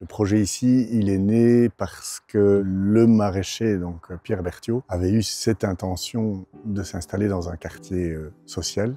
Le projet ici, il est né parce que le maraîcher, donc Pierre Berthiaud, avait eu cette intention de s'installer dans un quartier social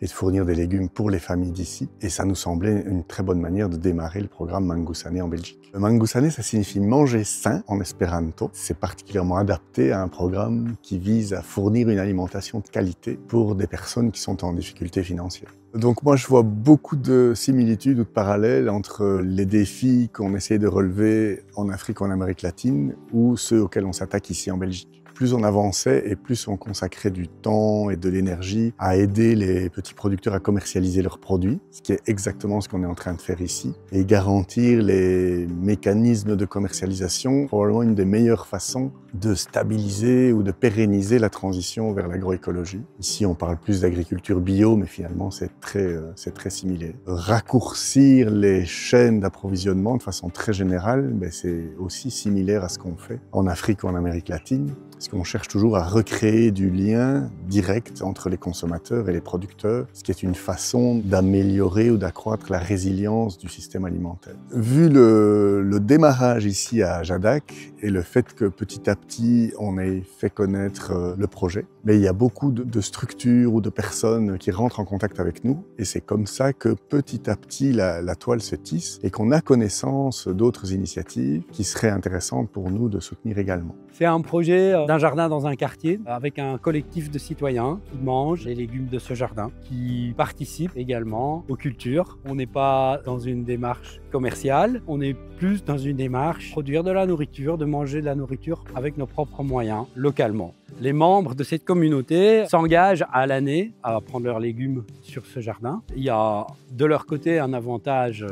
et de fournir des légumes pour les familles d'ici. Et ça nous semblait une très bonne manière de démarrer le programme Mangousané en Belgique. Le Mangousané, ça signifie manger sain en espéranto. C'est particulièrement adapté à un programme qui vise à fournir une alimentation de qualité pour des personnes qui sont en difficulté financière. Donc moi, je vois beaucoup de similitudes ou de parallèles entre les défis qu'on essaie de relever en Afrique ou en Amérique latine ou ceux auxquels on s'attaque ici en Belgique. Plus on avançait et plus on consacrait du temps et de l'énergie à aider les petits producteurs à commercialiser leurs produits, ce qui est exactement ce qu'on est en train de faire ici, et garantir les mécanismes de commercialisation, probablement une des meilleures façons de stabiliser ou de pérenniser la transition vers l'agroécologie. Ici, on parle plus d'agriculture bio, mais finalement, c'est très similaire. Raccourcir les chaînes d'approvisionnement de façon très générale, c'est aussi similaire à ce qu'on fait en Afrique ou en Amérique latine. Parce qu'on cherche toujours à recréer du lien direct entre les consommateurs et les producteurs, ce qui est une façon d'améliorer ou d'accroître la résilience du système alimentaire. Vu le démarrage ici à Jadac et le fait que petit à petit on ait fait connaître le projet, mais il y a beaucoup de structures ou de personnes qui rentrent en contact avec nous et c'est comme ça que petit à petit la toile se tisse et qu'on a connaissance d'autres initiatives qui seraient intéressantes pour nous de soutenir également. C'est un projet d'un jardin dans un quartier avec un collectif de citoyens qui mangent les légumes de ce jardin, qui participent également aux cultures. On n'est pas dans une démarche commerciale, on est plus dans une démarche de produire de la nourriture, de manger de la nourriture avec nos propres moyens, localement. Les membres de cette communauté s'engagent à l'année à prendre leurs légumes sur ce jardin. Il y a de leur côté un avantage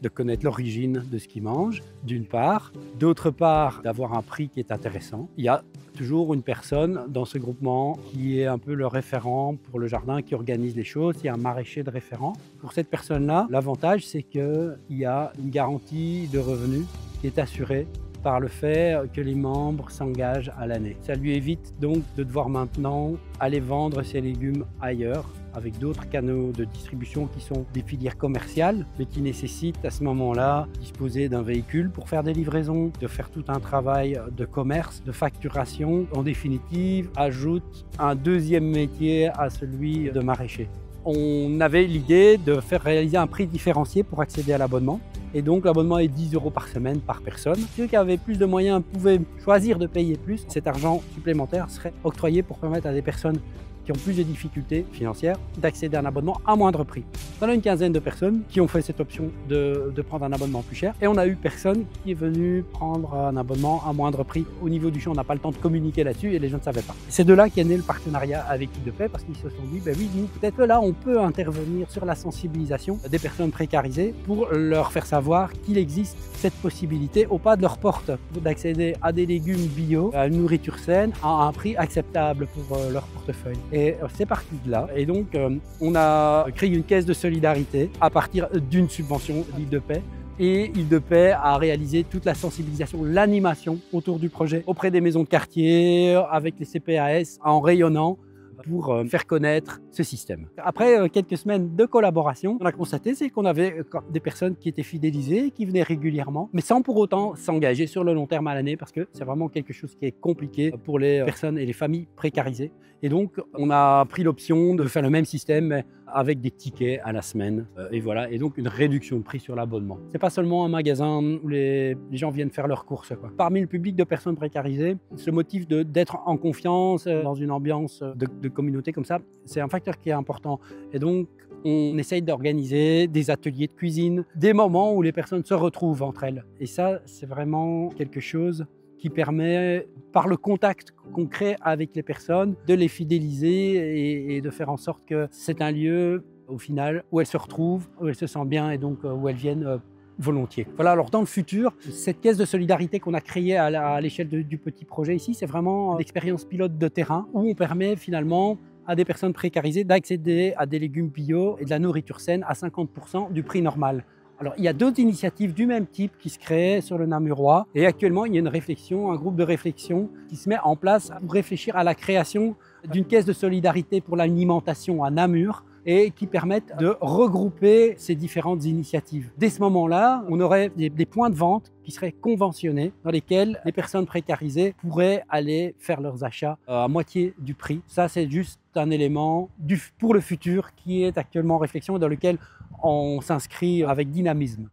de connaître l'origine de ce qu'ils mangent, d'une part. D'autre part, d'avoir un prix qui est intéressant. Il y a toujours une personne dans ce groupement qui est un peu le référent pour le jardin, qui organise les choses. Il y a un maraîcher de référent. Pour cette personne-là, l'avantage, c'est qu'il y a une garantie de revenus qui est assurée par le fait que les membres s'engagent à l'année. Ça lui évite donc de devoir maintenant aller vendre ses légumes ailleurs, avec d'autres canaux de distribution qui sont des filières commerciales, mais qui nécessitent à ce moment-là disposer d'un véhicule pour faire des livraisons, de faire tout un travail de commerce, de facturation. En définitive, ajoute un deuxième métier à celui de maraîcher. On avait l'idée de faire réaliser un prix différencié pour accéder à l'abonnement. Et donc l'abonnement est 10 € par semaine par personne. Ceux qui avaient plus de moyens pouvaient choisir de payer plus. Cet argent supplémentaire serait octroyé pour permettre à des personnes qui ont plus de difficultés financières d'accéder à un abonnement à moindre prix. On a une quinzaine de personnes qui ont fait cette option de prendre un abonnement plus cher et on a eu personne qui est venu prendre un abonnement à moindre prix. Au niveau du champ, on n'a pas le temps de communiquer là-dessus et les gens ne savaient pas. C'est de là qu'est né le partenariat avec Île de Paix parce qu'ils se sont dit, oui, nous, peut-être que là, on peut intervenir sur la sensibilisation des personnes précarisées pour leur faire savoir qu'il existe cette possibilité au pas de leur porte d'accéder à des légumes bio, à une nourriture saine, à un prix acceptable pour leur portefeuille. Et c'est parti de là. Et donc, on a créé une caisse de solidarité à partir d'une subvention d'Île de Paix. Et Île de Paix a réalisé toute la sensibilisation, l'animation autour du projet auprès des maisons de quartier, avec les CPAS, en rayonnant pour faire connaître ce système. Après quelques semaines de collaboration, on a constaté qu'on avait des personnes qui étaient fidélisées, qui venaient régulièrement, mais sans pour autant s'engager sur le long terme à l'année, parce que c'est vraiment quelque chose qui est compliqué pour les personnes et les familles précarisées. Et donc, on a pris l'option de faire le même système, mais avec des tickets à la semaine. Et voilà, et donc une réduction de prix sur l'abonnement. C'est pas seulement un magasin où les gens viennent faire leurs courses, quoi. Parmi le public de personnes précarisées, ce motif d'être en confiance dans une ambiance de communauté comme ça, c'est un facteur qui est important. Et donc, on essaye d'organiser des ateliers de cuisine, des moments où les personnes se retrouvent entre elles. Et ça, c'est vraiment quelque chose qui permet, par le contact qu'on crée avec les personnes, de les fidéliser et de faire en sorte que c'est un lieu, au final, où elles se retrouvent, où elles se sentent bien et donc où elles viennent volontiers. Voilà, alors dans le futur, cette caisse de solidarité qu'on a créée à l'échelle du petit projet ici, c'est vraiment l'expérience pilote de terrain où on permet finalement à des personnes précarisées d'accéder à des légumes bio et de la nourriture saine à 50% du prix normal. Alors, il y a d'autres initiatives du même type qui se créent sur le Namurois. Et actuellement, il y a une réflexion, un groupe de réflexion qui se met en place pour réfléchir à la création d'une caisse de solidarité pour l'alimentation à Namur. et qui permettent de regrouper ces différentes initiatives. Dès ce moment-là, on aurait des points de vente qui seraient conventionnés, dans lesquels les personnes précarisées pourraient aller faire leurs achats à moitié du prix. Ça, c'est juste un élément pour le futur qui est actuellement en réflexion et dans lequel on s'inscrit avec dynamisme.